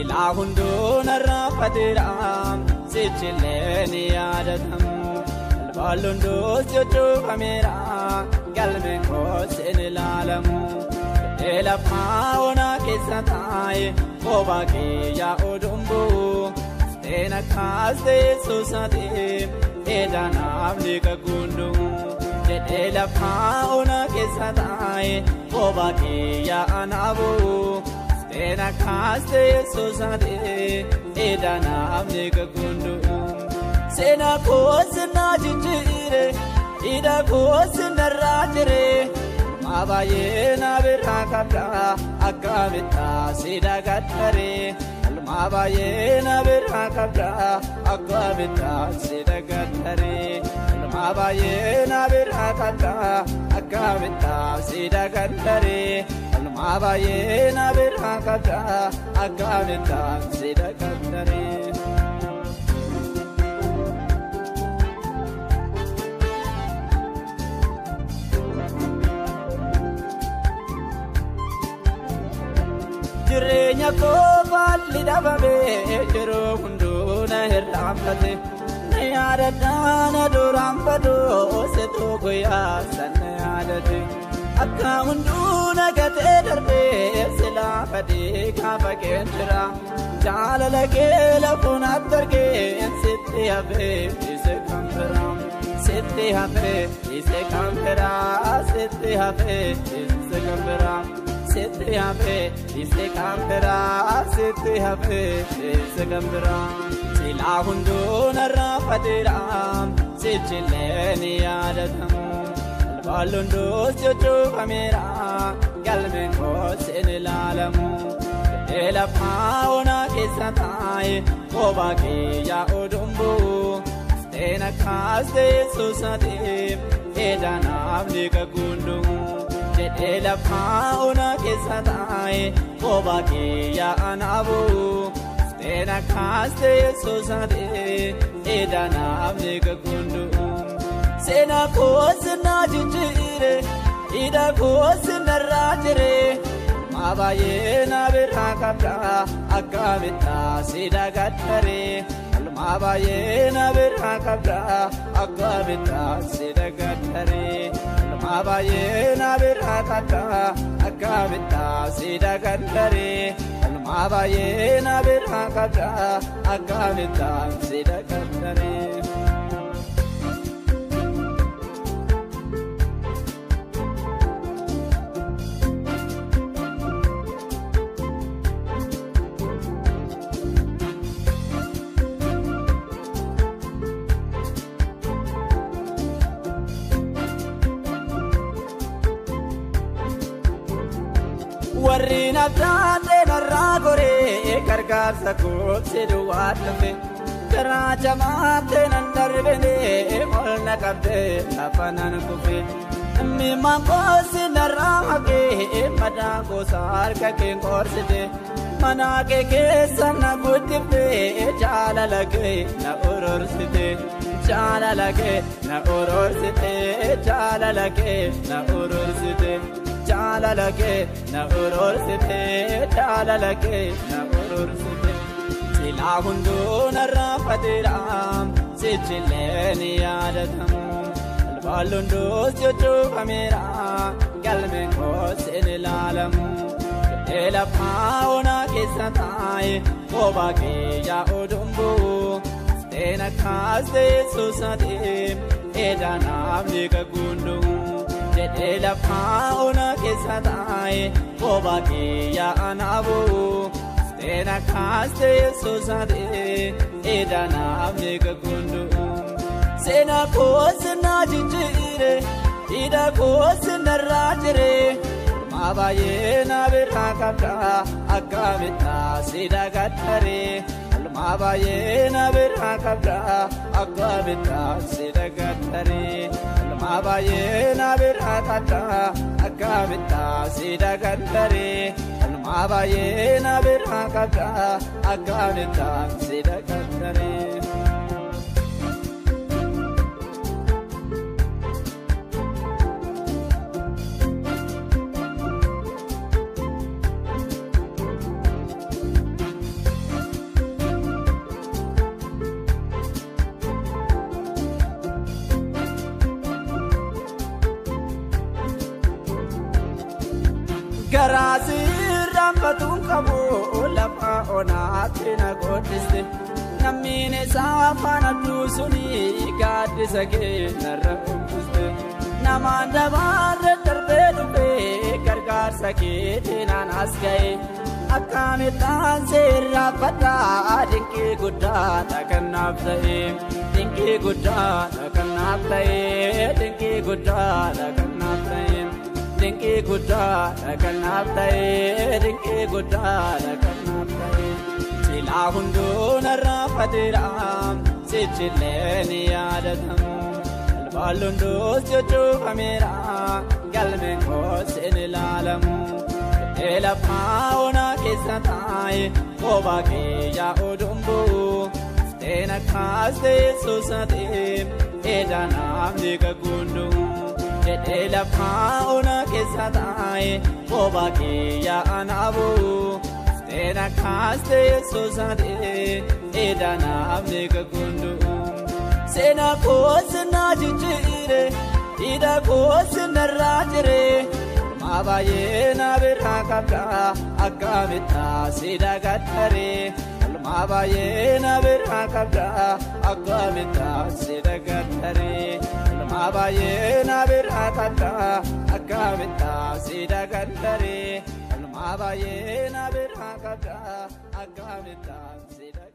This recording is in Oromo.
sila hundun arrafateram sichileni adatam albalundus jojo kamera galmen ko senilalamu ela paona kesatai kobake ya odumbu stena kaste susati edana amlika gundu ela paona kesatai kobake ya anabu stena kaste susati edana amlika gundu sena kosna jijire ida kosna rajre mabaye na birakabda akavita sida gatare mabaye na birakabda akavita sida gatare mabaye na birakabda akavita sida gatare mabaye na birakabda akavita sida gatare Jirenya ko balli dababe jero hunduna hirramate nayara dana durambado seto goya sanayade akka hunduna gate darbe sila fadi ka bagendra jalala gela punatarge sitte habe ise kamperam sitte habe ise kamperam sitte habe ise kamperam sitte habe ise kampera sitte habe ise kampera sila hundun arrafateram sichileni adatam albalundus jojo kamera galmen ko senilalamu ela paona kesatai kobake ya odumbu stena kaste susati edana amlika gundu ela paona kesatai kobake ya anabu stena kaste susati edana amlika gundu sena kosna jijire ida kosna rajre mabaye na birakabda akavita sida gatare mabaye na birakabda akavita sida gatare mabaye na birakabda akavita sida gatare mabaye na birakabda akavita sida gatare warina dande naragore kargarsa kopsedu watfe karaja mate nandarbene molna kabde apanan kufe mi mamose naramage madango sar ka ke korsde manage ke sana gutfe chala lage na ororsde chala lage na ororsde chala lage na ororsde chala lage na ororsde chala lage na ororsde sila hundun arrafateram sichileni adatam albalundus jojo kamera galmen ko senilalamu ela paona kesatai kobake ya odumbu stena kaste susati edana amlika gundu ela paona kesatai kobake ya anabu stena kaste susati edana amlika gundu sena kosna jijire ida kosna rajre mabaye na birakabda akavita sida gatare mabaye na birakabda akavita sida gatare mabaye na birakabda akavita sida gatare mabaye na birakabda akavita sida gatare Garasi rambatun kabu lapa onati na godiste namine safana dusuni gadisa ke narabiste namanda barre darbe dube gargar sakete nanas gaye akame tanse rabata dinki gudda takanaptae dinki gudda takanaptae dinki gudda takanaptae dinki gudda takanaptae dinki gudda takanaptae sila hundu narapatira sichileni yadatam albalundu jojo kamera galmengo senilalam ela pauna kesatai obake ya odumbu stena kaste susate edana amnika gundu ela pauna kesatai obake ya anabu stena kaste susate edana amnika gundu sena kosna jijire ida kosna rajre Mabaye na birakabda akamita sida gatare Mabaye na birakabda akamita sida gatare Mabaye na birakabda akamita sida gatare Mabaye na birakabda akamita sida